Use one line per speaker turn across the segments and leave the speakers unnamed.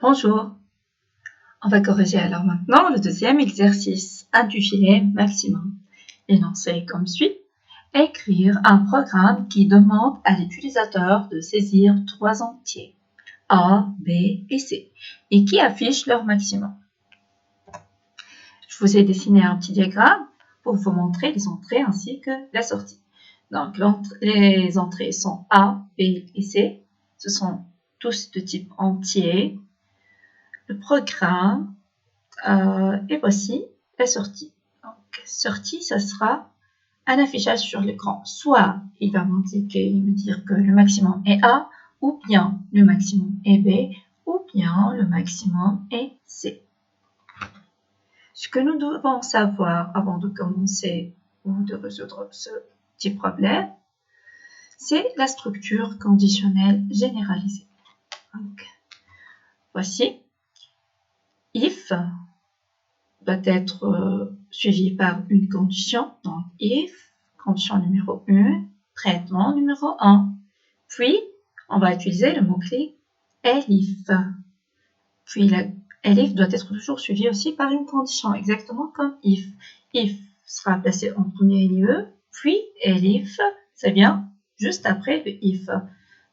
Bonjour, on va corriger alors maintenant le deuxième exercice intitulé maximum. Énoncé comme suit. Écrire un programme qui demande à l'utilisateur de saisir trois entiers A, B et C et qui affiche leur maximum. Je vous ai dessiné un petit diagramme pour vous montrer les entrées ainsi que la sortie. Donc les entrées sont A, B et C. Ce sont tous de type entier. Le programme et voici la sortie. Donc, sortie, ça sera un affichage sur l'écran. Soit il va m'indiquer, me dire que le maximum est A, ou bien le maximum est B, ou bien le maximum est C. Ce que nous devons savoir avant de commencer ou de résoudre ce petit problème, c'est la structure conditionnelle généralisée. Donc, voici. If doit être suivi par une condition. Donc, if, condition numéro 1, traitement numéro 1. Puis, on va utiliser le mot-clé elif. Puis, elif doit être toujours suivi aussi par une condition, exactement comme if. If sera placé en premier lieu, puis elif, ça vient juste après le if.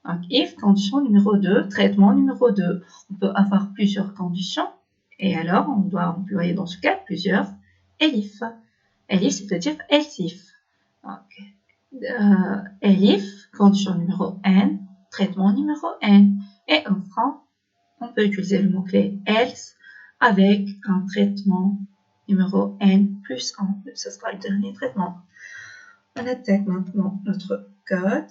Donc, if, condition numéro 2, traitement numéro 2. On peut avoir plusieurs conditions. Et alors, on doit employer dans ce cas plusieurs elif. Elif, c'est-à-dire else if. Donc, elif, condition numéro n, traitement numéro n. Et enfin, on peut utiliser le mot-clé else avec un traitement numéro n plus 1. Ce sera le dernier traitement. On attaque maintenant notre code.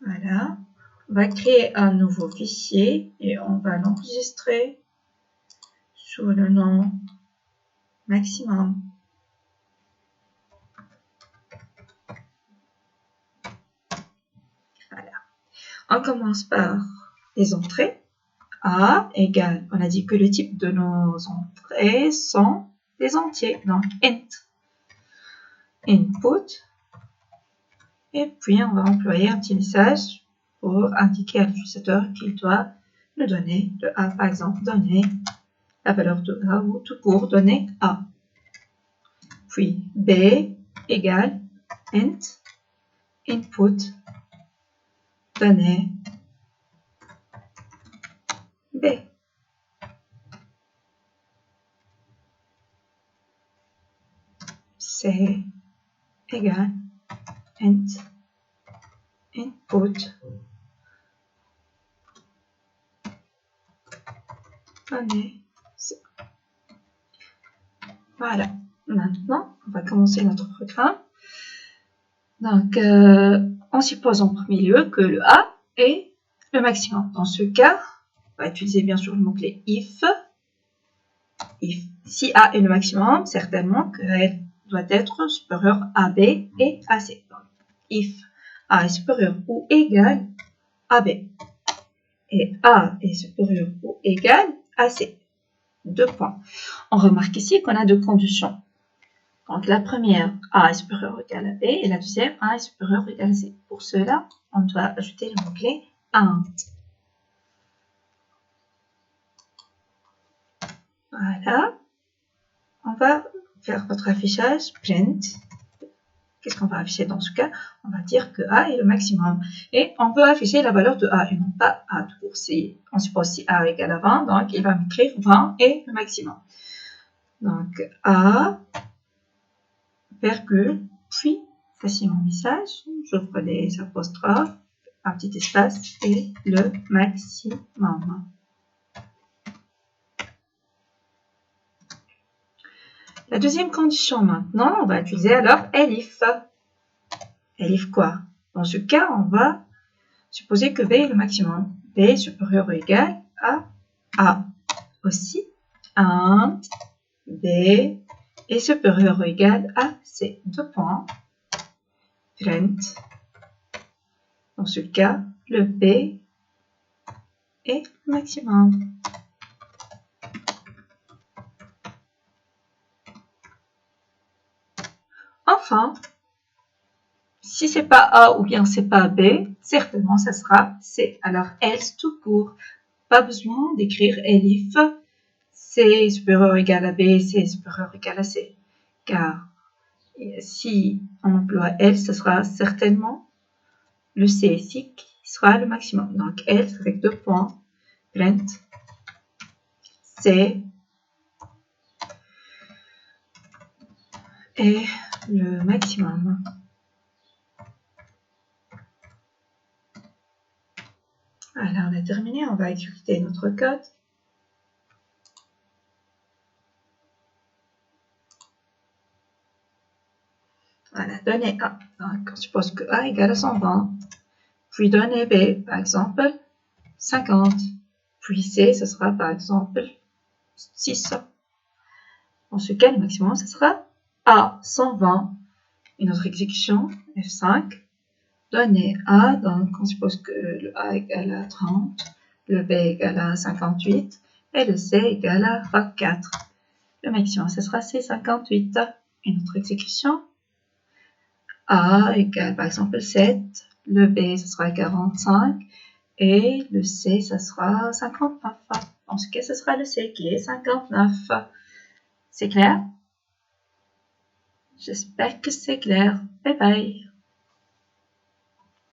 Voilà. On va créer un nouveau fichier et on va l'enregistrer sous le nom maximum. Voilà. On commence par les entrées. A égale, on a dit que le type de nos entrées sont des entiers, donc int. Input. Et puis on va employer un petit message pour indiquer à l'utilisateur qu'il doit le donner. Le A, par exemple, donner la valeur de A ou tout court donner A. Puis B égale int input donner B. C égale int input donner C. Voilà. Maintenant, on va commencer notre programme. Donc, on suppose en premier lieu que le A est le maximum. Dans ce cas, on va utiliser bien sûr le mot-clé if. If. Si A est le maximum, certainement qu'elle doit être supérieure à B et à C. Donc, if A est supérieur ou égal à B et A est supérieur ou égal à C. 2 points. On remarque ici qu'on a deux conditions. Donc, la première, A est supérieur ou égal à B, et la deuxième, A est supérieur ou égal à C. Pour cela, on doit ajouter le mot-clé int. Voilà. On va faire notre affichage print. Qu'est-ce qu'on va afficher dans ce cas? On va dire que A est le maximum. Et on veut afficher la valeur de A et non pas A tout court. On suppose si A égale à 20, donc il va m'écrire 20 est le maximum. Donc A, virgule, puis voici mon message. J'ouvre les apostrophes, un petit espace et le maximum. La deuxième condition maintenant, on va utiliser alors elif. Elif quoi? Dans ce cas, on va supposer que B est le maximum. B est supérieur ou égal à A. Aussi, int B est supérieur ou égal à C. 2 points. Print. Dans ce cas, le B est le maximum. Enfin, si c'est pas A ou bien c'est pas B, certainement ça sera C. Alors else tout court. pas besoin d'écrire elif, C supérieur ou égal à B, C supérieur ou égal à C. Car si on emploie L, ce sera certainement le C ici qui sera le maximum. Donc L avec 2 points, print, C est le maximum. Voilà, on a terminé, on va exécuter notre code. Voilà, donnée A. Donc, on suppose que A égale à 120. Puis donnée B, par exemple, 50. Puis C, ce sera par exemple 6. Dans ce cas, le maximum, ce sera A, 120. Et notre exécution, F5. Donnée A, donc on suppose que le A égale à 30, le B égale à 58 et le C égale à 24. Le maximum, ce sera C58. Et notre exécution, A égale par exemple 7, le B ce sera 45 et le C ce sera 59. En ce cas, ce sera le C qui est 59. C'est clair? J'espère que c'est clair. Bye bye.